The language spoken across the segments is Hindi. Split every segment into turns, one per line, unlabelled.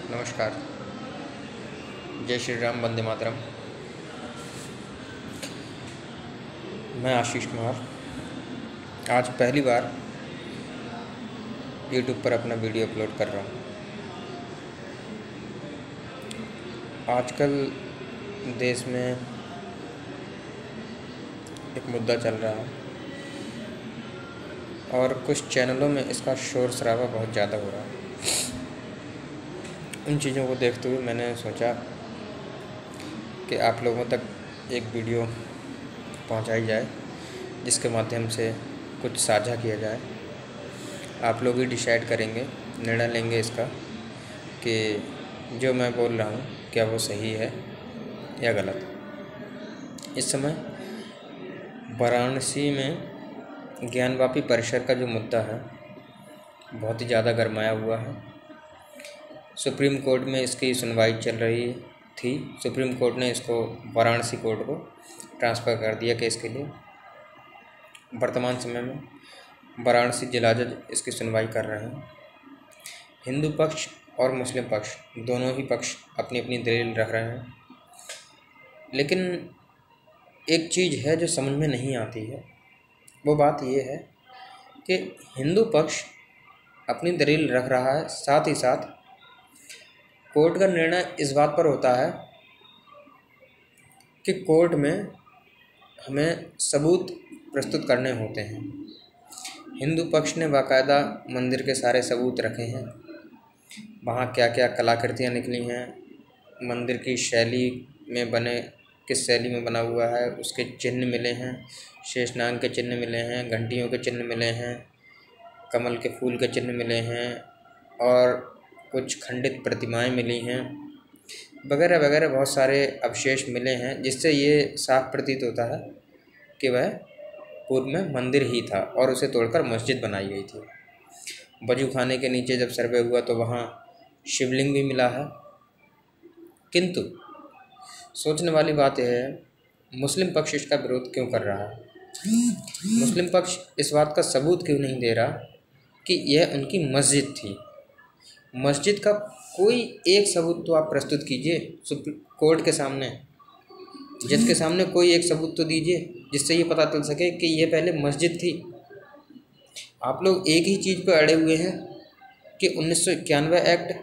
नमस्कार। जय श्री राम, वंदे मातरम। मैं आशीष कुमार आज पहली बार YouTube पर अपना वीडियो अपलोड कर रहा हूँ। आजकल देश में एक मुद्दा चल रहा है और कुछ चैनलों में इसका शोर शराबा बहुत ज़्यादा हो रहा है। उन चीज़ों को देखते हुए मैंने सोचा कि आप लोगों तक एक वीडियो पहुंचाई जाए जिसके माध्यम से कुछ साझा किया जाए। आप लोग ही डिसाइड करेंगे, निर्णय लेंगे इसका कि जो मैं बोल रहा हूँ क्या वो सही है या गलत। इस समय वाराणसी में ज्ञानवापी परिसर का जो मुद्दा है बहुत ही ज़्यादा गरमाया हुआ है। सुप्रीम कोर्ट में इसकी सुनवाई चल रही थी। सुप्रीम कोर्ट ने इसको वाराणसी कोर्ट को ट्रांसफ़र कर दिया केस के लिए। वर्तमान समय में वाराणसी जिला जज इसकी सुनवाई कर रहे हैं। हिंदू पक्ष और मुस्लिम पक्ष दोनों ही पक्ष अपनी अपनी दलील रख रहे हैं, लेकिन एक चीज़ है जो समझ में नहीं आती है। वो बात ये है कि हिंदू पक्ष अपनी दलील रख रहा है, साथ ही साथ कोर्ट का निर्णय इस बात पर होता है कि कोर्ट में हमें सबूत प्रस्तुत करने होते हैं। हिंदू पक्ष ने बाकायदा मंदिर के सारे सबूत रखे हैं, वहाँ क्या क्या कलाकृतियाँ निकली हैं, मंदिर की शैली में बने किस शैली में बना हुआ है उसके चिन्ह मिले हैं, शेषनाग के चिन्ह मिले हैं, घंटियों के चिन्ह मिले हैं, कमल के फूल के चिन्ह मिले हैं और कुछ खंडित प्रतिमाएं मिली हैं, वगैरह वगैरह बहुत सारे अवशेष मिले हैं, जिससे ये साफ प्रतीत होता है कि वह पूर्व में मंदिर ही था और उसे तोड़कर मस्जिद बनाई गई थी। वजू खाने के नीचे जब सर्वे हुआ तो वहाँ शिवलिंग भी मिला है। किंतु सोचने वाली बात यह है, मुस्लिम पक्ष इसका विरोध क्यों कर रहा है? मुस्लिम पक्ष इस बात का सबूत क्यों नहीं दे रहा कि यह उनकी मस्जिद थी? मस्जिद का कोई एक सबूत तो आप प्रस्तुत कीजिए कोर्ट के सामने, जज के सामने कोई एक सबूत तो दीजिए जिससे ये पता चल सके कि ये पहले मस्जिद थी। आप लोग एक ही चीज़ पर अड़े हुए हैं कि 1991 एक्ट,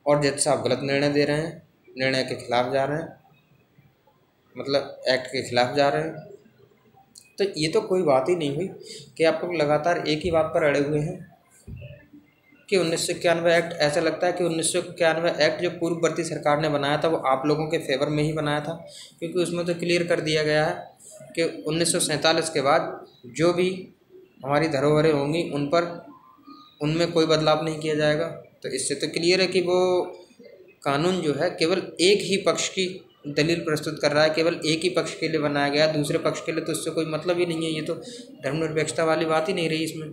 और जज साहब गलत निर्णय दे रहे हैं, निर्णय के खिलाफ जा रहे हैं, मतलब एक्ट के खिलाफ जा रहे हैं। तो ये तो कोई बात ही नहीं हुई कि आप लोग लगातार एक ही बात पर अड़े हुए हैं कि 1991 एक्ट। ऐसा लगता है कि 1991 एक्ट जो पूर्ववर्ती सरकार ने बनाया था वो आप लोगों के फेवर में ही बनाया था, क्योंकि उसमें तो क्लियर कर दिया गया है कि 1947 के बाद जो भी हमारी धरोहरें होंगी उनमें कोई बदलाव नहीं किया जाएगा। तो इससे तो क्लियर है कि वो कानून जो है केवल एक ही पक्ष की दलील प्रस्तुत कर रहा है, केवल एक ही पक्ष के लिए बनाया गया, दूसरे पक्ष के लिए तो इससे कोई मतलब ही नहीं है। ये तो धर्मनिरपेक्षता वाली बात ही नहीं रही, इसमें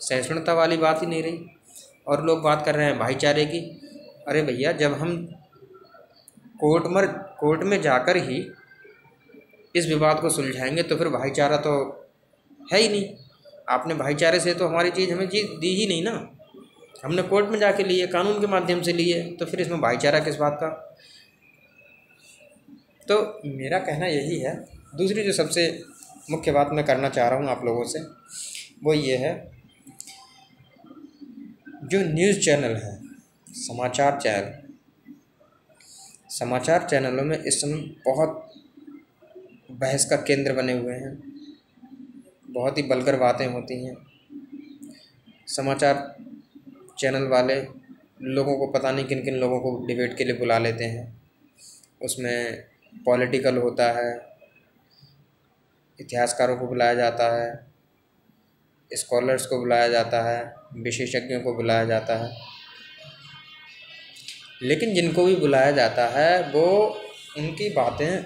सहिष्णुता वाली बात ही नहीं रही। और लोग बात कर रहे हैं भाईचारे की। अरे भैया, जब हम कोर्ट में जाकर ही इस विवाद को सुलझाएंगे तो फिर भाईचारा तो है ही नहीं। आपने भाईचारे से तो हमारी चीज़ हमें दी ही नहीं ना, हमने कोर्ट में जाके लिए, कानून के माध्यम से लिए, तो फिर इसमें भाईचारा किस बात का? तो मेरा कहना यही है। दूसरी जो सबसे मुख्य बात मैं करना चाह रहा हूँ आप लोगों से वो ये है, जो न्यूज़ चैनल हैं, समाचार चैनलों में इस समय बहुत बहस का केंद्र बने हुए हैं, बहुत ही वल्गर बातें होती हैं। समाचार चैनल वाले लोगों को पता नहीं किन किन लोगों को डिबेट के लिए बुला लेते हैं। उसमें पॉलिटिकल होता है, इतिहासकारों को बुलाया जाता है, स्कॉलर्स को बुलाया जाता है, विशेषज्ञों को बुलाया जाता है, लेकिन जिनको भी बुलाया जाता है वो उनकी बातें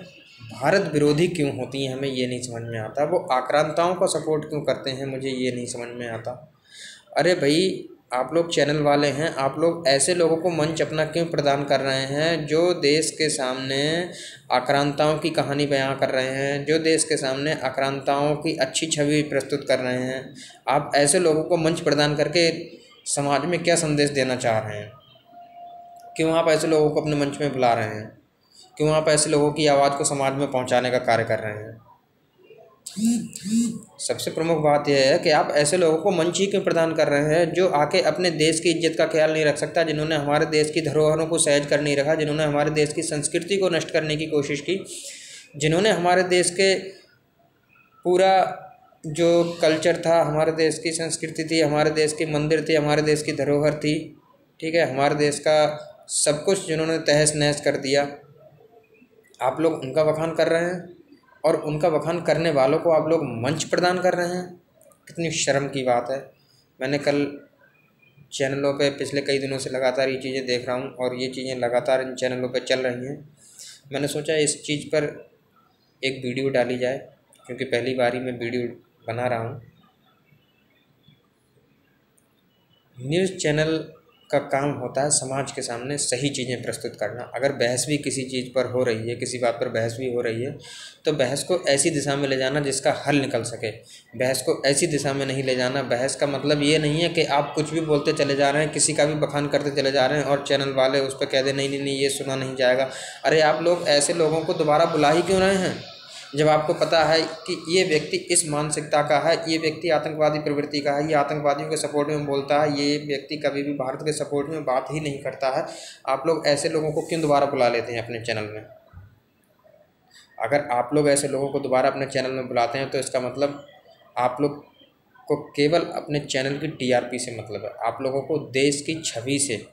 भारत विरोधी क्यों होती हैं, हमें ये नहीं समझ में आता। वो आक्रांताओं को सपोर्ट क्यों करते हैं, मुझे ये नहीं समझ में आता। अरे भाई, आप लोग चैनल वाले हैं, आप लोग ऐसे लोगों को मंच अपना क्यों प्रदान कर रहे हैं जो देश के सामने आक्रांताओं की कहानी बयां कर रहे हैं, जो देश के सामने आक्रांताओं की अच्छी छवि प्रस्तुत कर रहे हैं? आप ऐसे लोगों को मंच प्रदान करके समाज में क्या संदेश देना चाह रहे हैं? क्यों आप ऐसे लोगों को अपने मंच में बुला रहे हैं? क्यों आप ऐसे लोगों की आवाज़ को समाज में पहुंचाने का कार्य कर रहे हैं? सबसे प्रमुख बात यह है कि आप ऐसे लोगों को मंच ही क्यों प्रदान कर रहे हैं जो आके अपने देश की इज्जत का ख्याल नहीं रख सकता, जिन्होंने हमारे देश की धरोहरों को सहेज कर नहीं रखा, जिन्होंने हमारे देश की संस्कृति को नष्ट करने की कोशिश की, जिन्होंने हमारे देश के पूरा जो कल्चर था, हमारे देश की संस्कृति थी, हमारे देश के मंदिर थे, हमारे देश की धरोहर थी, ठीक है, हमारे देश का सब कुछ जिन्होंने तहस नहस कर दिया, आप लोग उनका बखान कर रहे हैं और उनका बखान करने वालों को आप लोग मंच प्रदान कर रहे हैं। कितनी शर्म की बात है। मैंने कल चैनलों पे पिछले कई दिनों से लगातार ये चीज़ें देख रहा हूँ और ये चीज़ें लगातार इन चैनलों पे चल रही हैं। मैंने सोचा इस चीज़ पर एक वीडियो डाली जाए, क्योंकि पहली बार ही मैं वीडियो बना रहा हूँ। न्यूज़ चैनल का काम होता है समाज के सामने सही चीज़ें प्रस्तुत करना। अगर बहस भी किसी चीज़ पर हो रही है, किसी बात पर बहस भी हो रही है, तो बहस को ऐसी दिशा में ले जाना जिसका हल निकल सके। बहस को ऐसी दिशा में नहीं ले जाना। बहस का मतलब ये नहीं है कि आप कुछ भी बोलते चले जा रहे हैं, किसी का भी बखान करते चले जा रहे हैं और चैनल वाले उस पर कह दें नहीं नहीं नहीं ये सुना नहीं जाएगा। अरे आप लोग ऐसे लोगों को दोबारा बुला ही क्यों रहे हैं जब आपको पता है कि ये व्यक्ति इस मानसिकता का है, ये व्यक्ति आतंकवादी प्रवृत्ति का है, ये आतंकवादियों के सपोर्ट में बोलता है, ये व्यक्ति कभी भी भारत के सपोर्ट में बात ही नहीं करता है। आप लोग ऐसे लोगों को क्यों दोबारा बुला लेते हैं अपने चैनल में? अगर आप लोग ऐसे लोगों को दोबारा अपने चैनल में बुलाते हैं तो इसका मतलब आप लोग को केवल अपने चैनल की टीआरपी से मतलब है। आप लोगों को देश की छवि से,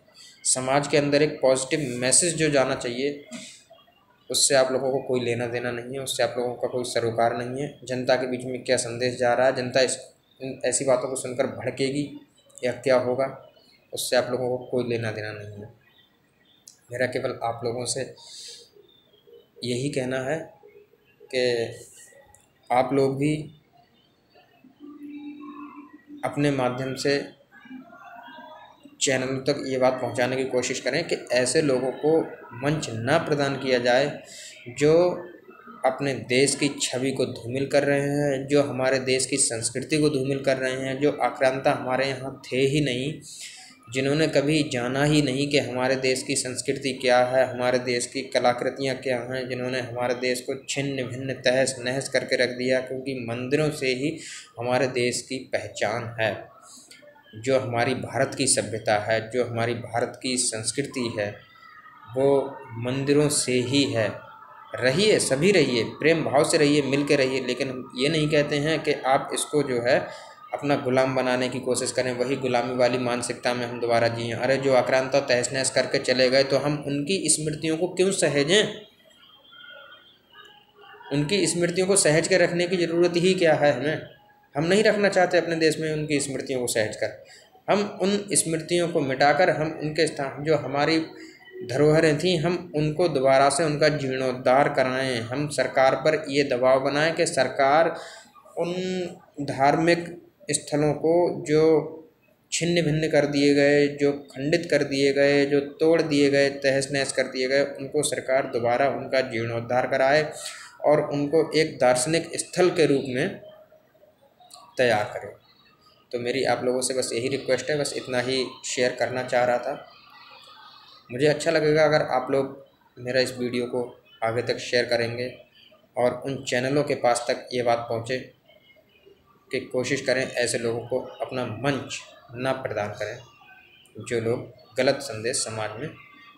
समाज के अंदर एक पॉजिटिव मैसेज जो जाना चाहिए, उससे आप लोगों को कोई लेना देना नहीं है, उससे आप लोगों का कोई सरोकार नहीं है। जनता के बीच में क्या संदेश जा रहा है, जनता ऐसी बातों को सुनकर भड़केगी या क्या होगा, उससे आप लोगों को कोई लेना देना नहीं है। मेरा केवल आप लोगों से यही कहना है कि आप लोग भी अपने माध्यम से चैनलों तक ये बात पहुंचाने की कोशिश करें कि ऐसे लोगों को मंच ना प्रदान किया जाए जो अपने देश की छवि को धूमिल कर रहे हैं, जो हमारे देश की संस्कृति को धूमिल कर रहे हैं, जो आक्रांता हमारे यहाँ थे ही नहीं, जिन्होंने कभी जाना ही नहीं कि हमारे देश की संस्कृति क्या है, हमारे देश की कलाकृतियाँ क्या हैं, जिन्होंने हमारे देश को छिन्न भिन्न तहस नहस करके रख दिया। क्योंकि मंदिरों से ही हमारे देश की पहचान है। जो हमारी भारत की सभ्यता है, जो हमारी भारत की संस्कृति है, वो मंदिरों से ही है। रहिए, सभी रहिए, प्रेम भाव से रहिए, मिल के रहिए, लेकिन हम ये नहीं कहते हैं कि आप इसको जो है अपना गुलाम बनाने की कोशिश करें, वही गुलामी वाली मानसिकता में हम दोबारा जिएँ। अरे जो आक्रांता तहस नहस करके चले गए तो हम उनकी स्मृतियों को क्यों सहेजें? उनकी स्मृतियों को सहेज के रखने की ज़रूरत ही क्या है हमें? हम नहीं रखना चाहते अपने देश में उनकी स्मृतियों को सहेज कर। हम उन स्मृतियों को मिटाकर हम उनके स्थान जो हमारी धरोहरें थीं, हम उनको दोबारा से उनका जीर्णोद्धार कराएं। हम सरकार पर ये दबाव बनाएं कि सरकार उन धार्मिक स्थलों को जो छिन्न भिन्न कर दिए गए, जो खंडित कर दिए गए, जो तोड़ दिए गए, तहस नहस कर दिए गए, उनको सरकार दोबारा उनका जीर्णोद्धार कराए और उनको एक दार्शनिक स्थल के रूप में तैयार करें। तो मेरी आप लोगों से बस यही रिक्वेस्ट है, बस इतना ही शेयर करना चाह रहा था। मुझे अच्छा लगेगा अगर आप लोग मेरा इस वीडियो को आगे तक शेयर करेंगे और उन चैनलों के पास तक ये बात पहुँचे कि कोशिश करें ऐसे लोगों को अपना मंच ना प्रदान करें जो लोग गलत संदेश समाज में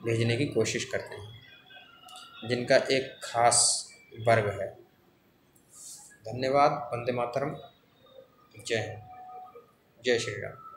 भेजने की कोशिश करते हैं, जिनका एक खास वर्ग है। धन्यवाद। वंदे मातरम। जय हिंद। जय श्री राम।